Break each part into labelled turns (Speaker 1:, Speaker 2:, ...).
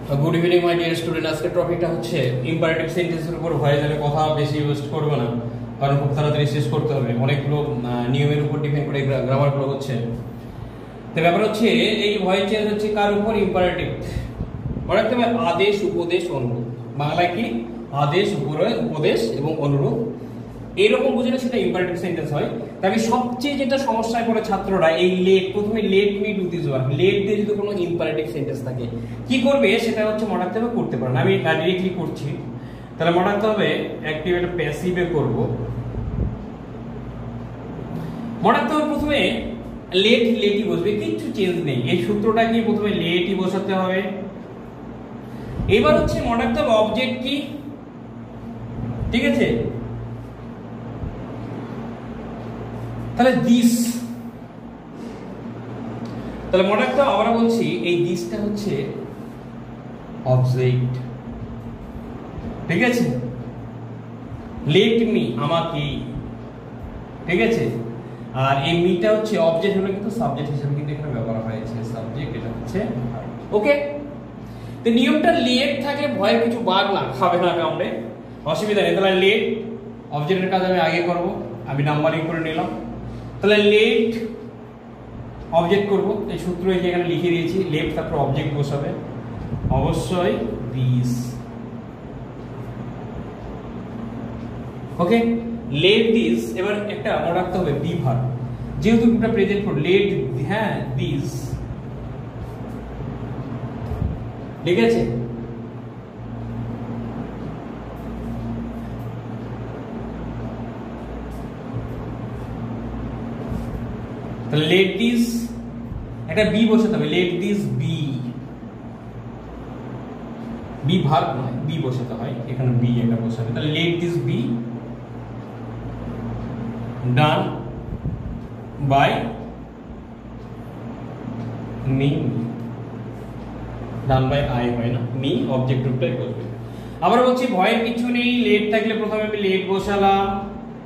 Speaker 1: Good evening my dear student. আজকের টপিকটা হচ্ছে ইম্পারেটিভ সেন্টেন্সের উপর ভয়েস এর কথা বেশি ইউজ করব না, কারণ খুব তাড়াতাড়ি শেষ করতে হবে। অনেকগুলো নিয়মের উপর ডিপেন্ড করে গ্রামারগুলো হচ্ছে। তো ব্যাপার হচ্ছে এই ভয়েস চেঞ্জ হচ্ছে কার উপর? ইম্পারেটিভ। মনে রাখতে হবে আদেশ, উপদেশ, অনুরূপ। বাংলায় কি? আদেশ, উপদেশ এবং অনুরূপ। এরকম বুঝলে সেটা ইম্পারেটিভ সেন্টেন্স হয়। তবে সবচেয়ে যেটা সমস্যায় পড়ে ছাত্ররা এই লেট, প্রথমে let me do this work, let দিয়ে যদি কোনো ইম্পারেটিভ সেন্টেন্স থাকে কি করবে সেটা হচ্ছে মনে রাখতে হবে করতে পারে না। আমি ডাইরেক্টলি করছি, তাহলে মনে রাখতে হবে অ্যাক্টিভ একটা প্যাসিভে করব। মনে রাখতে হবে প্রথমে লেট লেটই বসবে, কিছু চেঞ্জ নেই। এই সূত্রটা কি? প্রথমে লেটই বসাতে হবে। এবার হচ্ছে মনে রাখতে হবে অবজেক্ট কি, ঠিক আছে? তাহলে দিস, তাহলে মনে রাখতে হবে আমরা বলছি এই দিসটা হচ্ছে অবজেক্ট, ঠিক আছে? লেট মি, আমাকে, ঠিক আছে? আর এই মিটা হচ্ছে অবজেক্ট হলো কিন্তু সাবজেক্ট হিসেবে কিন্তু এখানে ব্যবহার হয়েছে, সাবজেক্ট এটা হচ্ছে। ওকে, তো নিয়মটা লেট থাকলে ভয়ের কিছু বাগ না খাবে না কামড়ে, অসুবিধা নেই। তাহলে লেট অবজেক্টের কাজ আমি আগে করব, আমি নাম্বারিং করে নিলাম। তাহলে লেট অবজেক্ট করব, এই সূত্র এই যে এখানে লিখে দিয়েছি, লেট তারপর অবজেক্ট বসাবে অবশ্যই দিস। Okay, let this. এবার একটা মনে রাখতে হবে বি ভার্ব, যেহেতু এটা প্রেজেন্ট ফর্ম, লেট, হ্যাঁ দিস, ঠিক আছে? তাহলে লেট দিস একটা বি বসাতে হবে, let this be, be verb নয়, বি বসাতে হয় এখানে, বি একটা বসাবে। তাহলে let this be done by me, done by I হয় না, মি অবজেক্ট রূপটাই বসবে। আবার বলছি ভয়ের কিছু নেই, লেট থাকলে প্রথমে আমি লেট বসালাম,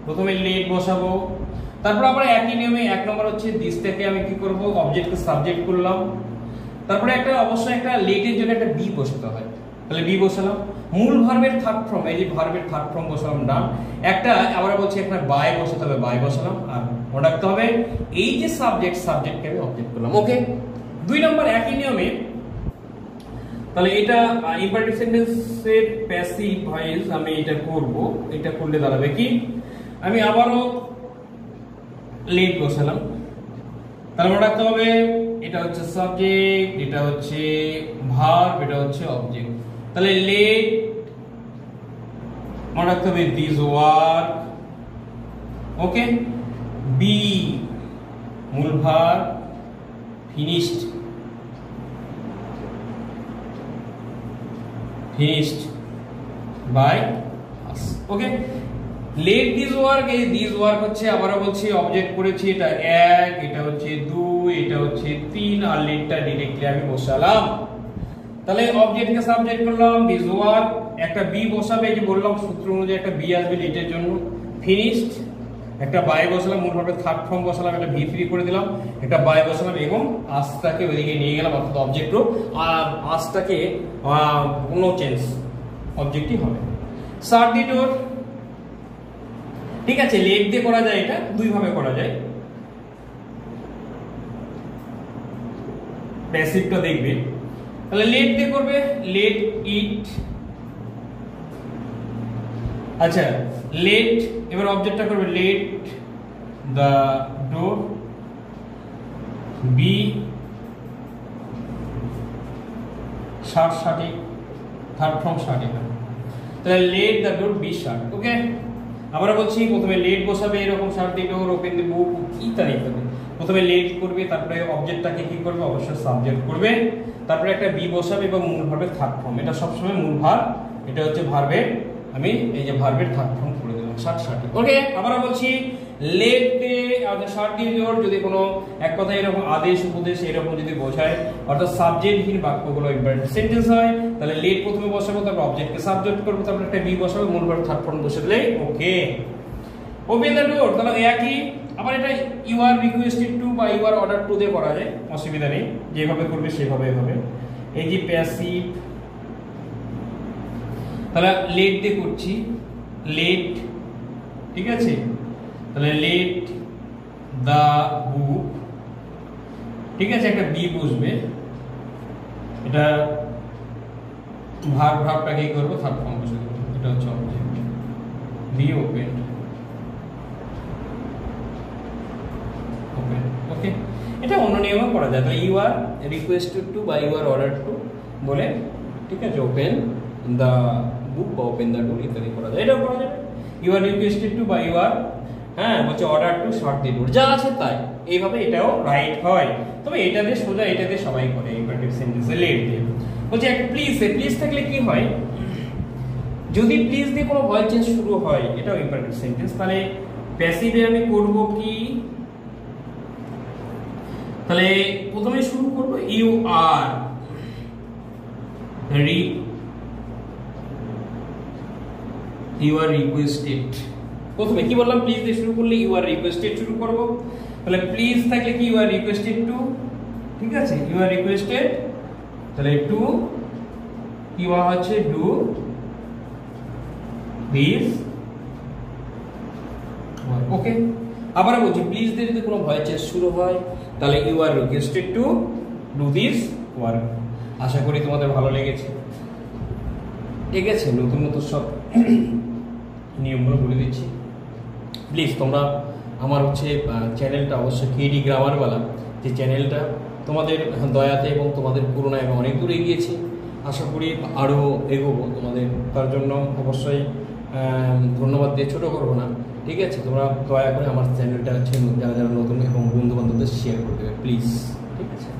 Speaker 1: প্রথমে লেট বসাবো। তারপর আবার একই নিয়মে এক নম্বর হচ্ছে দিস থেকে আমি কি করব? অবজেক্টকে সাবজেক্ট করলাম। তারপরে একটা অবশ্যই একটা লেটের জন্য একটা বি বসাতে হয়, তাহলে বি বসালাম। মূল ভার্বের থার্ড ফর্ম, এই যে ভার্বের থার্ড ফর্ম বসালাম, ডান। একটা আবার বলছি এখানে বাই বসাতে হবে, বাই বসালাম। আর মনে রাখতে হবে এই যে সাবজেক্ট, সাবজেক্টকে আমি অবজেক্ট করলাম। ওকে, দুই নম্বর একই নিয়মে। তাহলে এটা ইম্পারেটিভ সেন্টেন্সের প্যাসিভ ভয়েস আমি এটা করব। এটা করলে দাঁড়াবে কি? আমি আবারও লেট বসালাম, তাহলে মনে রাখতে হবে এটা হচ্ছে সাবজেক্ট, এটা হচ্ছে ভার্ব, এটা হচ্ছে অবজেক্ট। তাহলে লেট মনে রাখতে হবে দিস ওয়ার্ক। ওকে, বি মূল verb, finished, finished by us. Okay, let this work, এই দিস ওয়ার্ক হচ্ছে আবারও বলছি অবজেক্ট করেছি, এটা এক, এটা হচ্ছে দুই, এটা হচ্ছে তিন, আর লেটটা ডিরেক্টলি আমি বসালাম। তাহলে অবজেক্টকে সাবজেক্ট করলাম, দিস ওয়ার্ক, একটা বি বসাবে, এই যে বললাম সূত্র অনুযায়ী একটা বি আসবে লেটের জন্য। ফিনিশড একটা বাই বসালাম, মূল ভাবে থার্ড ফর্ম বসালাম, একটা ভি ফ্রি করে দিলাম, একটা বাই বসালাম এবং আসটাকে ওইদিকে নিয়ে গেলাম, অর্থাৎ অবজেক্ট রূপ। আর আসটাকে কোনো চেঞ্জ, অবজেক্টই হবে। শাট দি ডোর, ঠিক আছে? লেট দিয়ে করা যায়, এটা দুই ভাবে করা যায়। প্যাসিভটা দেখবে, তাহলে লেট দিয়ে করবে, লেট ইট। আচ্ছা, লেট এবার অবজেক্টটা করবে, let the door be shut, শাটে থার্ড ফর্ম শাটে, তাহলে let the door be shut. Okay, আমরা বলছি প্রথমে লেট বসাবে, এরকম শাট দি ডোর, ওপেন দি বুক ইত্যাদি ইত্যাদি। প্রথমে লেট করবে, তারপরে অবজেক্টটাকে কি করবে? অবশ্যই সাবজেক্ট করবে, তারপরে একটা বি বসাবে এবং মূল ভার্বের থার্ড ফর্ম, এটা সবসময় মূল ভার্ব, এটা হচ্ছে ভার্বের, আমি এই যে ভার্বের থার্ড ফর্ম করে দিলাম, শাট, শাটে। ওকে, আবার বলছি লেট ডে, শাট দি ডোর যদি কোনো এক কথায় এরকম আদেশ, উপদেশ এরকম যদি বোঝায়, অর্থাৎ সাবজেক্টহীন বাক্যগুলো ইম্পারেটিভ সেন্টেন্স হয়, তাহলে লেট প্রথমে বসাবো, তারপর অবজেক্টকে সাবজেক্ট করবো, তারপর একটা বি বসাবো, মূল ভার্ব থার্ড ফর্ম বসে দিলে ওকে। ওপেন দ্য ডোর, তাহলে একই। আবার এটা ইউ আর রিকোয়েস্টেড টু বা ইউ আর অর্ডার টু দিয়ে করা যায়, অসুবিধা নেই, যেভাবে করবে সেভাবে হবে। এই যে প্যাসিভ তাহলে লেট দিয়ে করছি, লেট, ঠিক আছে, তাহলে লেট দা বুক, ঠিক আছে, একটা বি বসবে, এটা ভার্বটা কি করব, থার্ড ফর্ম বসে দেব, এটা হচ্ছে অবজেক্ট, বি ওপেন, ওপেন, ওকে। এটা অন্য নিয়মে করা যায়, তো ইউ আর রিকোয়েস্টেড টু বা ইউ আর অর্ডার টু বলে, ঠিক আছে, ওপেন দা বুক বা ওপেন দা ডোর ইত্যাদি করা যায়, এটাও করা যাবে। ইউ আর রিকোয়েস্টেড টু বা ইউ আর, হ্যাঁ বলছে অর্ডার টু শর্ট দি ডোর, যা আছে তাই, এইভাবে এটাও রাইট হয়। তবে এটা দিয়ে সোজা, এটা দিয়ে সবাই করে ইম্পারেটিভ সেন্টেন্সে লেট দিয়ে। বলছে একটা প্লিজ, প্লিজ থাকলে কি হয়, যদি প্লিজ দিয়ে কোনো ভয়েস চেঞ্জ শুরু হয়, এটাও ইম্পারেটিভ সেন্টেন্স, তাহলে প্যাসিভে আমি করব কি, তাহলে প্রথমে শুরু করব ইউ আর রিকোয়েস্টেড, প্রথমে কি বললাম, প্লিজ দিয়ে শুরু করলে ইউ আর রিকোয়েস্টেড শুরু করব, তাহলে প্লিজ থাকলে কি ইউ আর রিকোয়েস্টেড টু, ঠিক আছে, ইউ আর রিকোয়েস্টেড, তাহলে টু কি বলা হচ্ছে, ডু দিস, ওকে। আবার বলছি প্লিজ দিয়ে যদি কোনো ভয়েস চেঞ্জ শুরু হয়, তাহলে you are requested to do this work. আশা করি তোমাদের ভালো লেগেছে, ঠিক আছে। নতুন নতুন সব নিয়মগুলো বলে দিচ্ছি। প্লিজ তোমরা আমার হচ্ছে চ্যানেলটা অবশ্যই কেডি গ্রামারওয়ালা, যে চ্যানেলটা তোমাদের দয়াতে এবং তোমাদের করুণায় আমি অনেক দূর এগিয়েছি, আশা করি আরও এগোবো তোমাদের, তার জন্য অবশ্যই ধন্যবাদ দিয়ে ছোটো করবো না, ঠিক আছে। তোমরা দয়া করে আমার চ্যানেলটা হচ্ছে যারা যারা নতুন এবং বন্ধু বান্ধবদের শেয়ার করে দেবে প্লিজ, ঠিক আছে।